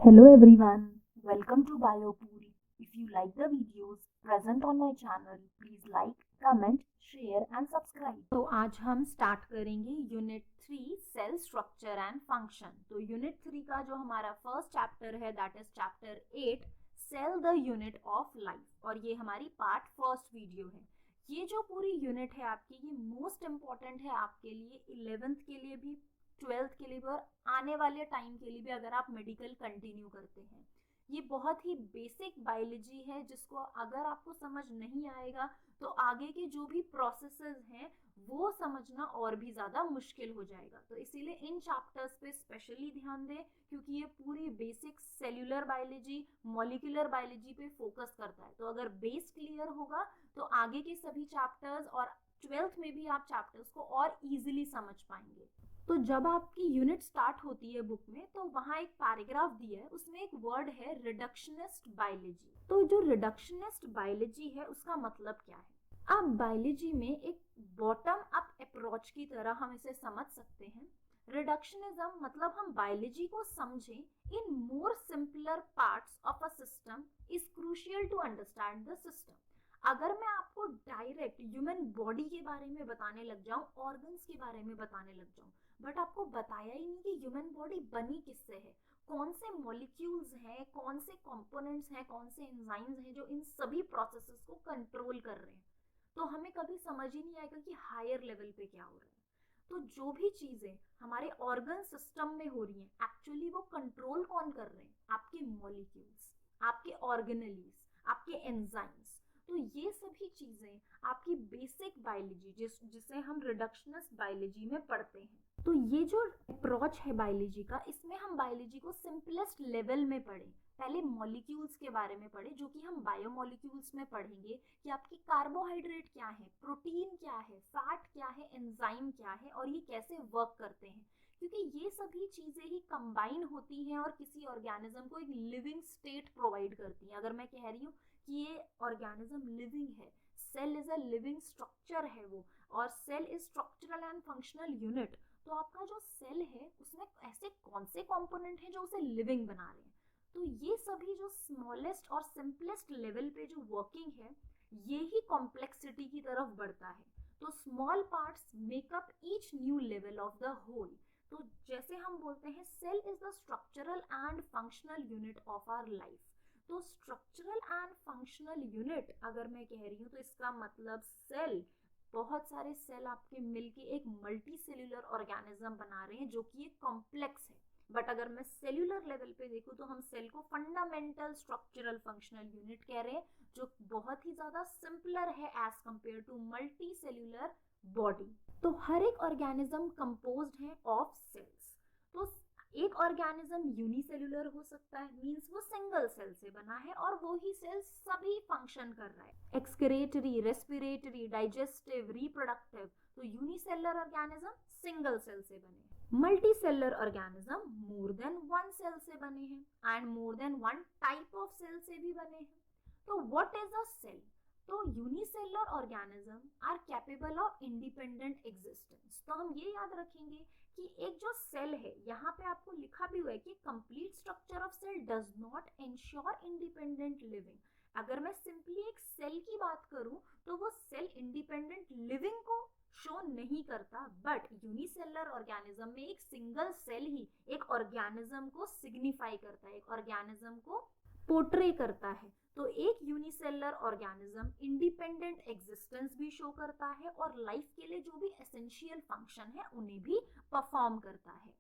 Hello everyone, welcome to BioPuri. If you like the videos present on my channel, please like, comment, share and subscribe. तो आज हम start करेंगे unit 3 cell structure and function. तो unit 3 का जो हमारा first chapter है that is chapter 8 cell the unit of life, और ये हमारी पार्ट फर्स्ट वीडियो है। ये जो पूरी यूनिट है आपकी, ये मोस्ट इम्पॉर्टेंट है आपके लिए 11th के लिए भी, 12th के लिए भी, और आने वाले टाइम के लिए भी अगर आप मेडिकल कंटिन्यू करते हैं। ये बहुत ही बेसिक बायोलॉजी है जिसको अगर आपको समझ नहीं आएगा तो आगे के जो भी प्रोसेसेस हैं वो समझना और भी ज़्यादा मुश्किल हो जाएगा। तो इसीलिए इन चैप्टर्स पे स्पेशली ध्यान दें, क्योंकि ये पूरी basic cellular biology, molecular biology पे फोकस करता है। तो अगर बेस क्लियर होगा तो आगे के सभी चैप्टर्स और 12th में भी आप चैप्टर्स को और इजीली समझ पाएंगे। तो जब आपकी यूनिट स्टार्ट होती है बुक में, तो वहाँ एक पैराग्राफ दिया है, उसमें एक वर्ड है रिडक्शनिस्ट बायोलॉजी। तो जो रिडक्शनिस्ट बायोलॉजी है उसका मतलब क्या है? अब बायोलॉजी में एक बॉटम अप अप्रोच की तरह हम इसे समझ सकते हैं। रिडक्शनिज्म मतलब हम बायोलॉजी को समझें in more simpler parts of a system is crucial to understand the system. अगर मैं आपको डायरेक्ट ह्यूमन बॉडी के बारे में बताने लग जाऊं, ऑर्गन्स के बारे में बताने लग जाऊं, बट आपको बताया ही नहीं कि ह्यूमन बॉडी बनी किससे है, कौन से मॉलिक्यूल्स हैं, कौन से कंपोनेंट्स हैं, कौन से एंजाइम्स हैं जो इन सभी प्रोसेसेस को कंट्रोल कर रहे हैं, तो हमें कभी समझ ही नहीं आएगा कि हायर लेवल पे क्या हो रहा है। तो जो भी चीजें हमारे ऑर्गन सिस्टम में हो रही हैं, एक्चुअली वो कंट्रोल कौन कर रहे हैं? आपके मॉलिक्यूल्स, आपके ऑर्गेनेलीज, आपके एंजाइम्स। तो ये सभी चीजें आपकी बेसिक बायोलॉजी जिसे हम रिडक्शनिस्ट बायोलॉजी में पढ़ते हैं। तो ये जो अप्रोच है बायोलॉजी का, इसमें हम बायोलॉजी को सिंपलेस्ट लेवल में पढ़ें। पहले मॉलिक्यूल्स के बारे में पढ़े, जो कि हम बायोमॉलिक्यूल्स में पढ़ेंगे कि आपकी कार्बोहाइड्रेट क्या है, प्रोटीन क्या है, फैट क्या है, एंजाइम क्या है, और ये कैसे वर्क करते हैं। क्योंकि ये सभी चीजें ही कंबाइन होती हैं और किसी ऑर्गेनिज्म को एक लिविंग स्टेट प्रोवाइड करती हैं। अगर मैं कह रही हूँ कि ये ऑर्गेनिज्म लिविंग है, cell is a living structure है वो, और cell is structural and functional unit, तो आपका जो सेल है उसमें ऐसे कौन से कंपोनेंट हैं जो उसे लिविंग बना रहे हैं। तो ये सभी जो स्मॉलेस्ट और सिंपलेस्ट लेवल पे जो वर्किंग है, ये ही कॉम्प्लेक्सिटी की तरफ बढ़ता है। तो small parts make up each new level of the whole. तो जैसे हम बोलते हैं cell is the structural and functional unit of our life. तो स्ट्रक्चरल एंड फंक्शनल यूनिट अगर मैं कह रही हूँ तो इसका मतलब सेल, बहुत सारे सेल आपके मिलके एक मल्टी सेल्यूलर ऑर्गेनिज्म बना रहे हैं जो कि एक कॉम्प्लेक्स है। बट अगर मैं सेल्यूलर लेवल पे देखूँ तो हम सेल को फंडामेंटल स्ट्रक्चरल फंक्शनल यूनिट कह रहे हैं, जो बहुत ही ज्यादा सिंपलर है as compared to multicellular body. तो हर एक ऑर्गेनिज्म कंपोज्ड है ऑफ सेल्स। तो एक ऑर्गेनिज्म यूनिसेल्यूलर हो सकता है, मींस वो सिंगल सेल से बना है और वो ही सेल सभी फंक्शन कर रहा है, एक्सक्रेटरी, रेस्पिरेटरी, डाइजेस्टिव, रिप्रोडक्टिव। तो यूनिसेलुलर ऑर्गेनिज्म सिंगल सेल से बने। Multicellular organism more than one cell से बने हैं and more than one type of cell से भी बने हैं। तो व्हाट इज अ सेल? तो unicellular organism are capable of independent existence. तो हम ये याद रखेंगे कि एक जो सेल है, यहाँ पे आपको लिखा भी हुआ है कि complete structure of cell does not ensure independent living. अगर मैं सिंपली एक सेल की बात करूं तो वो सेल इंडिपेंडेंट लिविंग को शो नहीं करता, बट यूनिसेलुलर ऑर्गेनिज्म में एक सिंगल सेल ही एक ऑर्गेनिज्म को सिग्निफाई करता है, एक ऑर्गेनिज्म को पोर्ट्रे करता है। तो एक यूनिसेलुलर ऑर्गेनिज्म इंडिपेंडेंट एग्जिस्टेंस भी शो करता है और लाइफ के लिए जो भी एसेंशियल फंक्शन है उन्हें भी परफॉर्म करता है।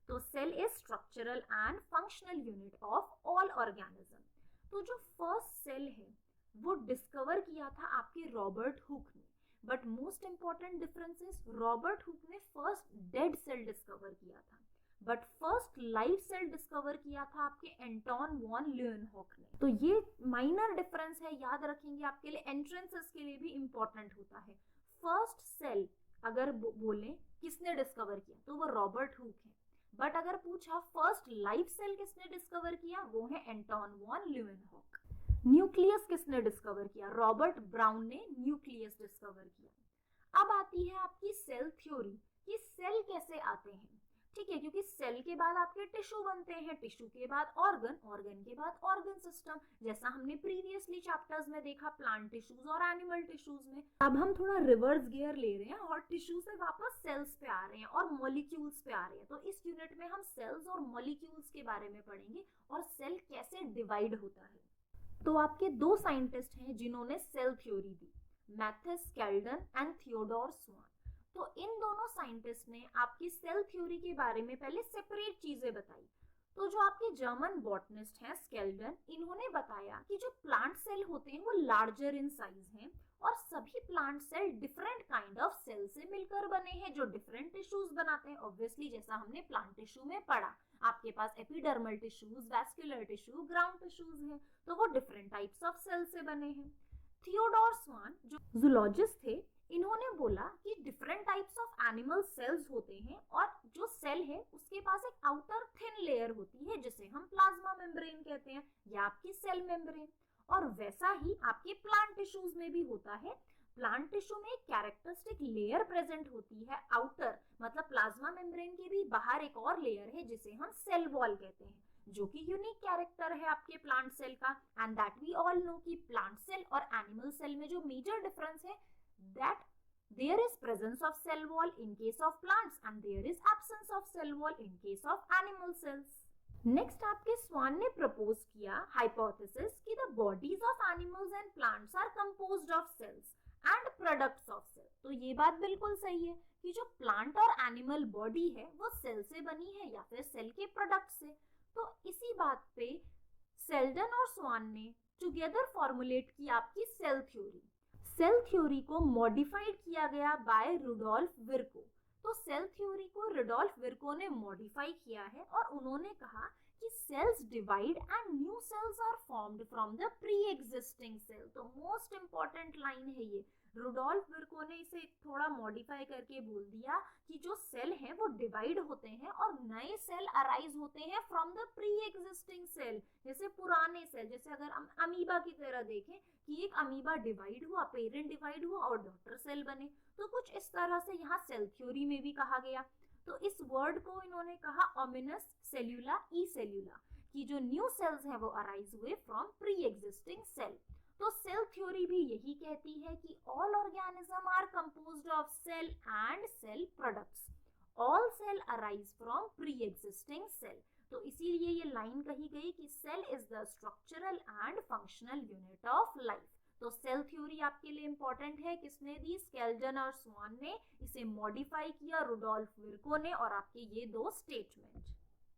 तो cell is structural and functional unit of all organism. तो जो फर्स्ट सेल है वो डिस्कवर किया था आपके रॉबर्ट हुक ने, but most important difference is Robert Hooke ने फर्स्ट डेड सेल डिस्कवर किया था, but first live cell discover किया था आपके एंटोन वॉन ल्यूएनहॉक ने। तो ये माइनर डिफरेंस है, याद रखेंगे, आपके लिए एंट्रेंसेस के लिए भी इंपॉर्टेंट होता है। फर्स्ट सेल अगर बोले किसने डिस्कवर किया तो वो रॉबर्ट हुक है, बट अगर पूछा फर्स्ट लाइव सेल किसने डिस्कवर किया, वो है एंटोन वॉन ल्यूएनहॉक। न्यूक्लियस किसने डिस्कवर किया? रॉबर्ट ब्राउन ने न्यूक्लियस डिस्कवर किया। अब आती है आपकी सेल थ्योरी कि सेल कैसे आते हैं। ठीक है, क्योंकि सेल के बाद आपके टिश्यू बनते हैं, टिश्यू के बाद ऑर्गन, ऑर्गन के बाद ऑर्गन सिस्टम, जैसा हमने प्रीवियसली चैप्टर्स में देखा प्लांट टिश्यूज और एनिमल टिश्यूज में। अब हम थोड़ा रिवर्स गियर ले रहे हैं और टिश्यू से वापस सेल्स पे आ रहे हैं और मॉलिक्यूल्स पे आ रहे हैं। तो इस यूनिट में हम सेल्स और मॉलिक्यूल्स के बारे में पढ़ेंगे और सेल कैसे डिवाइड होता है। तो आपके दो साइंटिस्ट हैं जिन्होंने सेल थ्योरी दी, Matthias Schleiden and Theodor Schwann. तो इन दोनों साइंटिस्ट ने आपकी सेल थ्योरी के बारे में पहले सेपरेट चीजें बताई। तो जो आपके जर्मन बॉटनिस्ट हैं स्केल्डन, इन्होंने बताया कि जो प्लांट सेल होते हैं वो लार्जर इन साइज हैं और सभी plant cell different kind of cell से मिलकर बने हैं जो डिफरेंट टिश्यूज बनाते हैं। ऑब्वियसली जैसा हमने प्लांट टिश्यू में पढ़ा, आपके पास epidermal tissues, vascular tissue, ground tissues हैं, तो वो डिफरेंट टाइप्स ऑफ सेल से बने हैं। थियोडोर स्वान जो जूलॉजिस्ट थे, इन्होंने बोला कि different types of animal cells होते हैं और जो सेल है उसके पास एक आउटर थिन लेयर होती है जिसे हम प्लाज्मा मेम्ब्रेन कहते हैं या आपकी सेल मेम्ब्रेन, और वैसा ही आपके प्लांट टिश्यूज में भी होता है। प्लांट टिश्यू में एक कैरेक्टरिस्टिक लेयर प्रेजेंट होती है आउटर, मतलब प्लाज्मा मेम्ब्रेन के भी बाहर एक और लेयर है जिसे हम सेल वॉल कहते हैं, जो कि यूनिक कैरेक्टर है आपके प्लांट सेल का। And that we all know कि प्लांट सेल और एनिमल सेल में जो मेजर डिफरेंस है, that there is presence of cell wall in case of plants and there is absence of cell wall in case of animal cells. Next आपके Schwann ने propose किया hypothesis कि the bodies of animals and plants are composed of cells and products of cell. तो ये बात बिल्कुल सही है कि जो प्लांट और एनिमल बॉडी है वो सेल से बनी है या फिर सेल के प्रोडक्ट से। तो इसी बात पे सेल्डन और स्वान ने टुगेदर फॉर्मुलेट की आपकी सेल थ्योरी। सेल थ्योरी को मॉडिफाइड किया गया बाय रुडोल्फ विर्को। तो सेल थ्योरी को रुडोल्फ विर्को ने मॉडिफाई किया है और उन्होंने कहा कि cells divide and new cells are formed from the pre existing cell. तो मोस्ट इंपॉर्टेंट लाइन है ये, रुडोल्फ विर्को ने इसे थोड़ा मॉडिफाई करके बोल दिया कि जो सेल हैं वो डिवाइड होते हैं और नए सेल अराइज होते हैं from the pre existing cell. जैसे पुराने सेल, जैसे अगर हम अमीबा की तरह देखें कि एक अमीबा डिवाइड हुआ, पेरेंट डिवाइड हुआ और डॉटर सेल बने, तो कुछ इस तरह से यहाँ सेल थ्योरी में भी कहा गया। तो इस वर्ड को इन्होंने कहा ओमिनस सेल्यूला ई सेल्यूला, कि जो न्यू सेल्स हैं वो अराइज हुए फ्रॉम प्री एग्जिस्टिंग सेल। तो सेल थ्योरी भी यही कहती है कि all organism are composed of cell and cell products, all cell arise from pre existing cell. तो इसीलिए ये लाइन कही गई कि cell is the structural and functional unit of life. तो सेल थ्योरी आपके लिए इंपॉर्टेंट है, किसने दी? स्केल्डन और स्वान ने। इसे मॉडिफाई किया रुडोल्फ विर्को ने। और आपके ये दो statement,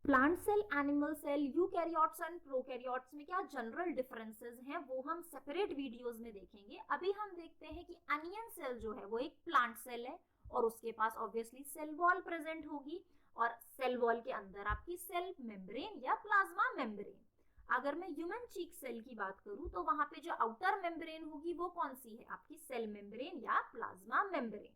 plant cell, animal cell, eukaryotes and prokaryotes में क्या जनरल डिफरेंसेस हैं वो हम सेपरेट वीडियोस में देखेंगे। अभी हम देखते हैं कि अनियन सेल जो है वो एक प्लांट सेल है और उसके पास ऑब्वियसली सेल वॉल प्रेजेंट होगी और सेल वॉल के अंदर आपकी सेल मेम्ब्रेन या प्लाज्मा मेम्ब्रेन। अगर मैं ह्यूमन चीक सेल की बात करूं तो वहां पे जो आउटर मेम्ब्रेन होगी वो कौन सी है? आपकी सेल मेम्ब्रेन या प्लाज्मा मेम्ब्रेन।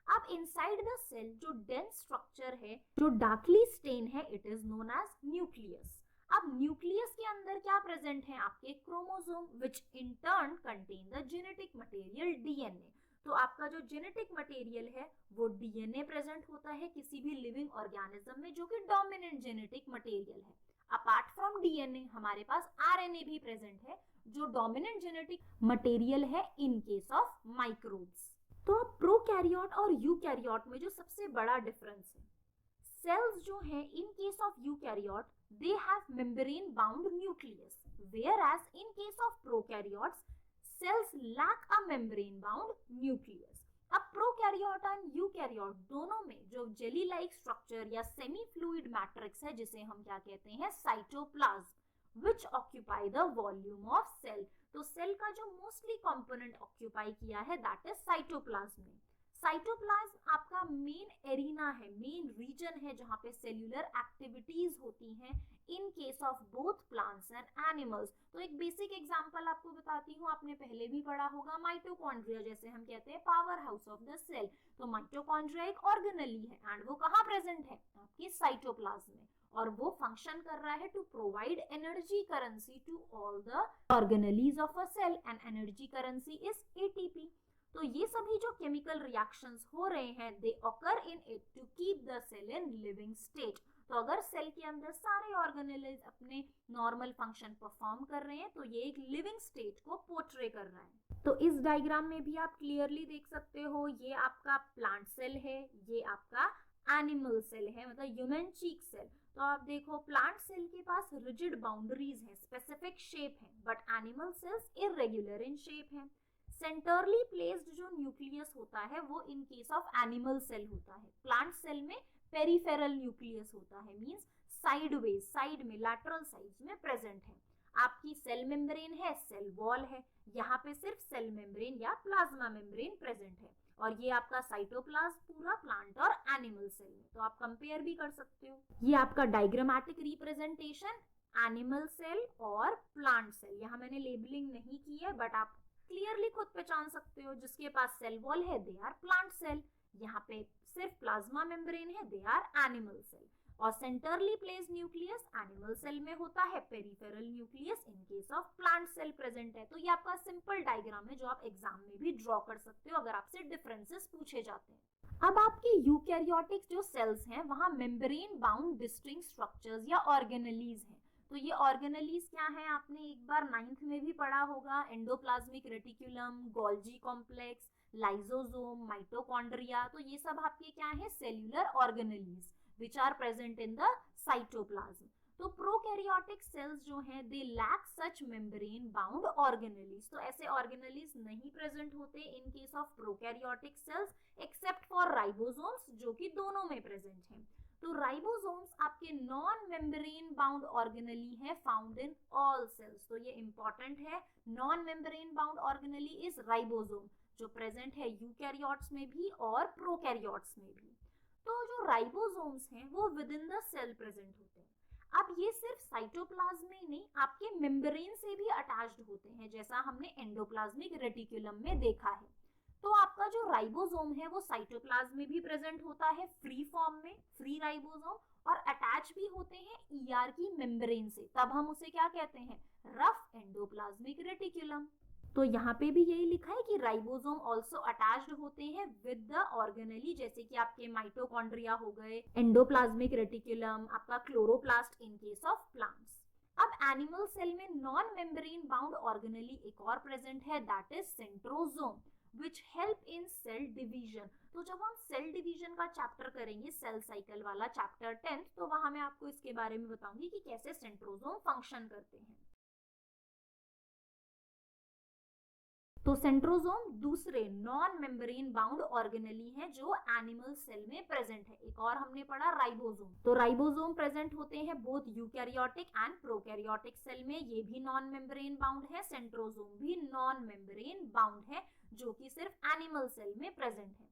अब इनसाइड द सेल जो डेंस स्ट्रक्चर है, जो डार्कली स्टेन है, it is known as nucleus. अब न्यूक्लियस के अंदर क्या प्रेजेंट है? आपके chromosome, which in turn contain the genetic material DNA. तो आपका जो जेनेटिक मटेरियल है वो डीएनए प्रेजेंट होता है किसी भी लिविंग ऑर्गेनिज्म में, जो कि डोमिनेंट जेनेटिक मटेरियल है। अपार्ट फ्रॉम डीएनए हमारे पास आरएनए भी प्रेजेंट है जो डोमिनेंट जेनेटिक मटेरियल है इन केस ऑफ माइक्रोब्स। तो अब प्रोकैरियोट और यूकैरियोट में जो सबसे बड़ा डिफरेंस है, सेल्स जो हैं इन case of eukaryote they have membrane bound nucleus, whereas in case of prokaryotes cells lack a membrane bound nucleus। अब प्रोकैरियोट एंड यूकैरियोट दोनों में जो जेली लाइक स्ट्रक्चर या सेमी फ्लूइड मैट्रिक्स है जिसे हम क्या कहते हैं? Cytoplasm, which occupy the volume of cell। तो सेल का जो मोस्टली कंपोनेंट ऑक्यूपाई किया है दैट इज साइटोप्लाज्म ने। साइटोप्लाज्म आपका मेन एरिना है, मेन रीजन है जहां पे सेल्यूलर एक्टिविटीज होती हैं इन case of both plants and animals. तो एक बेसिक एग्जांपल आपको बताती हूँ, आपने पहले भी पढ़ा होगा माइटोकॉन्ड्रिया, जैसे हम कहते हैं powerhouse of the cell. तो माइटोकॉन्ड्रिया एक ऑर्गेनेली है एंड वो कहाँ प्रेजेंट है? आपके साइटोप्लाज्म में, और वो फंक्शन कर रहा है to provide energy currency to all the organelles of a cell and energy currency is ATP. तो ये सभी जो केमिकल रिएक्शंस हो रहे हैं they occur in it to keep the cell in living state. तो अगर सेल के अंदर सारे ऑर्गेनेल्स अपने नॉर्मल फंक्शन परफॉर्म कर रहे हैं तो ये एक लिविंग स्टेट को पोर्ट्रे कर रहा है। तो इस डायग्राम में भी आप क्लियरली देख सकते हो, ये आपका प्लांट सेल है, ये आपका एनिमल सेल है, मतलब ह्यूमन चीक सेल। तो आप देखो प्लांट सेल के पास रिजिड बाउंड्रीज है, स्पेसिफिक शेप है, but animal cells irregular in shape है। सेंटरली प्लेस्ड जो न्यूक्लियस होता है वो in case of animal cell होता है। प्लांट सेल में पेरिफेरल न्यूक्लियस होता है, मींस साइडवेज, साइड में, लैटरल साइड्स में प्रेजेंट है। आपकी सेल मेम्ब्रेन है, सेल वॉल है, यहाँ पे सिर्फ सेल मेम्ब्रेन या प्लाज्मा मेम्ब्रेन प्रेजेंट है, और ये आपका साइटोप्लाज्म पूरा प्लांट और एनिमल सेल में। तो आप कंपेयर भी कर सकते हो। ये आपका डायग्रामेटिक रिप्रेजेंटेशन एनिमल सेल और प्लांट सेल, यहाँ मैंने लेबलिंग नहीं की है बट आप क्लियरली खुद पहचान सकते हो। जिसके पास सेल वॉल है दे आर प्लांट सेल, यहाँ पे सिर्फ प्लाज्मा मेम्ब्रेन है दे आर एनिमल सेल, और centrally placed nucleus animal cell में होता है, peripheral nucleus in case of plant cell present है। तो ये आपका सिंपल डायग्राम है जो आप एग्जाम में भी ड्रॉ कर सकते हो अगर आपसे डिफरेंसेस पूछे जाते हैं। अब आपके यूकैरियोटिक जो सेल्स हैं वहां मेम्ब्रेन बाउंड डिस्टिंक्ट स्ट्रक्चर्स या ऑर्गेनेलीज हैं। तो ये ऑर्गेनेलीज क्या है, आपने एक बार 9th में भी पढ़ा होगा, endoplasmic reticulum, Golgi complex, lysosome, mitochondria. तो ये सब आपके क्या है, cellular organelles which are present in the cytoplasm। तो प्रोकैरियोटिक सेल्स जो हैं they lack such membrane bound organelles. तो ऐसे ऑर्गेनेलीज नहीं प्रेजेंट होते in case of prokaryotic cells except for ribosomes जो कि दोनों में प्रेजेंट हैं। तो राइबोसोम्स आपके नॉन मेम्ब्रेन बाउंड ऑर्गेनेली है फाउंड इन ऑल सेल्स। तो ये इंपॉर्टेंट है, non membrane bound organelle is ribosome जो प्रेजेंट है यूकैरियोट्स में भी और प्रोकैरियोट्स में भी। तो जो राइबोसोम्स हैं वो within the cell present होते हैं। अब ये सिर्फ साइटोप्लाज्म में नहीं, आपके मेम्ब्रेन से भी अटैच्ड होते हैं, जैसा हमने एंडोप्लाज्मिक रेटिकुलम में देखा है। तो आपका जो राइबोसोम है वो साइटोप्लाज्म में भी प्रेजेंट होता है फ्री फॉर्म में, फ्री राइबोसोम, और अटैच भी होते हैं ईआर की मेम्ब्रेन से, तब हम उसे क्या कहते हैं, रफ एंडोप्लाज्मिक रेटिकुलम। तो यहाँ पे भी यही लिखा है कि राइबोसोम ऑल्सो अटैच्ड होते हैं विद द ऑर्गेनेली, जैसे कि आपके माइटोकॉन्ड्रिया हो गए, एंडोप्लाज्मिक रेटिकुलम, आपका chloroplast in case of plants. अब एनिमल सेल में नॉन मेम्ब्रेन बाउंड ऑर्गेनेली एक और प्रेजेंट है, that is centrosome which help in cell division. तो जब हम सेल डिवीजन का चैप्टर करेंगे, सेल साइकिल वाला चैप्टर 10th, तो वहां मैं आपको इसके बारे में बताऊंगी कि कैसे सेंट्रोसोम फंक्शन करते हैं। तो सेंट्रोसोम दूसरे नॉन मेम्ब्रेन बाउंड ऑर्गेनेली है जो एनिमल सेल में प्रेजेंट है। एक और हमने पढ़ा राइबोसोम। तो राइबोसोम प्रेजेंट होते हैं both eukaryotic and prokaryotic cell में, ये भी नॉन मेम्ब्रेन बाउंड है, सेंट्रोसोम भी नॉन मेम्ब्रेन बाउंड है जो कि सिर्फ एनिमल सेल में प्रेजेंट है।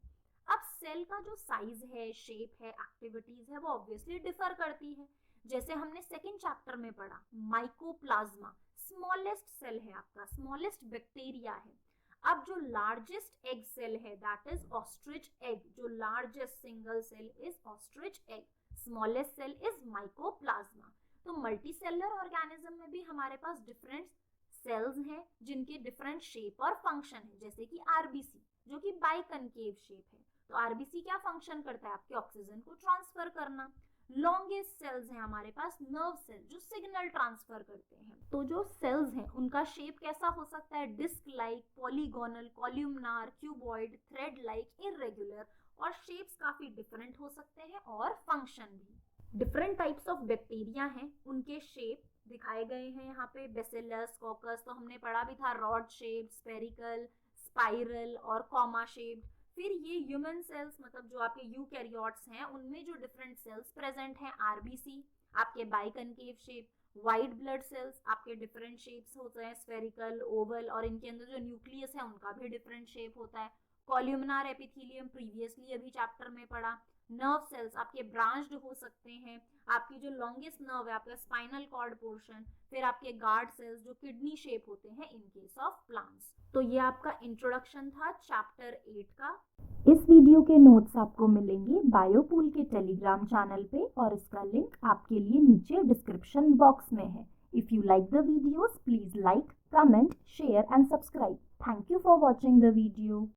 अब सेल का जो साइज है, शेप है, एक्टिविटीज है वो ऑब्वियसली डिफर करती है। जैसे हमने सेकेंड चैप्टर में पढ़ा, माइकोप्लाज्मा स्मॉलेस्ट सेल है आपका, स्मॉलेस्ट बैक्टीरिया है। अब जो लार्जेस्ट एग सेल है दैट इज ऑस्ट्रिच एग, जो largest single cell is ostrich egg, smallest cell is mycoplasma. तो मल्टीसेलुलर ऑर्गेनिज्म में भी हमारे पास डिफरेंट सेल्स हैं जिनके डिफरेंट शेप और फंक्शन है, जैसे कि आरबीसी जो कि बाइकनकेव शेप है। तो आरबीसी क्या फंक्शन करता है, आपके ऑक्सीजन को ट्रांसफर करना। लॉन्गेस्ट सेल्स हैं हमारे पास नर्व सेल जो सिग्नल ट्रांसफर करते हैं। तो जो सेल्स हैं उनका शेप कैसा हो सकता है, disc like, polygonal, columnar, cuboid, thread like, irregular, और शेप्स काफी डिफरेंट हो सकते हैं और फंक्शन भी। डिफरेंट टाइप्स ऑफ बैक्टीरिया हैं, उनके शेप दिखाए गए हैं यहाँ पे, बेसिलस, कोकस तो हमने पढ़ा भी था, रॉड शेप, स्पेरिकल, स्पाइरल और कॉमा शेप्ड। फिर ये ह्यूमन सेल्स मतलब जो आपके यूकैरियोट्स हैं उनमें जो डिफरेंट सेल्स प्रेजेंट हैं, आरबीसी आपके biconcave shape, white blood cells आपके डिफरेंट शेप्स होते हैं, स्फेरिकल, ओवल, और इनके अंदर जो न्यूक्लियस है उनका भी डिफरेंट शेप होता है। कॉल्यूमनार एपिथेलियम प्रीवियसली अभी चैप्टर में पढ़ा। नर्व सेल्स आपके ब्रांच्ड हो सकते हैं, आपकी जो लॉन्गेस्ट नर्व है आपका स्पाइनल कॉर्ड पोर्शन, फिर आपके गार्ड सेल्स जो किडनी शेप होते हैं इन केस ऑफ प्लांट्स। तो ये आपका इंट्रोडक्शन था चैप्टर 8 का। इस वीडियो के नोट्स आपको मिलेंगे बायोपूल के टेलीग्राम चैनल पे, और इसका लिंक आपके लिए नीचे डिस्क्रिप्शन बॉक्स में है। If you like the videos, please like, comment, share and subscribe. Thank you for watching the video.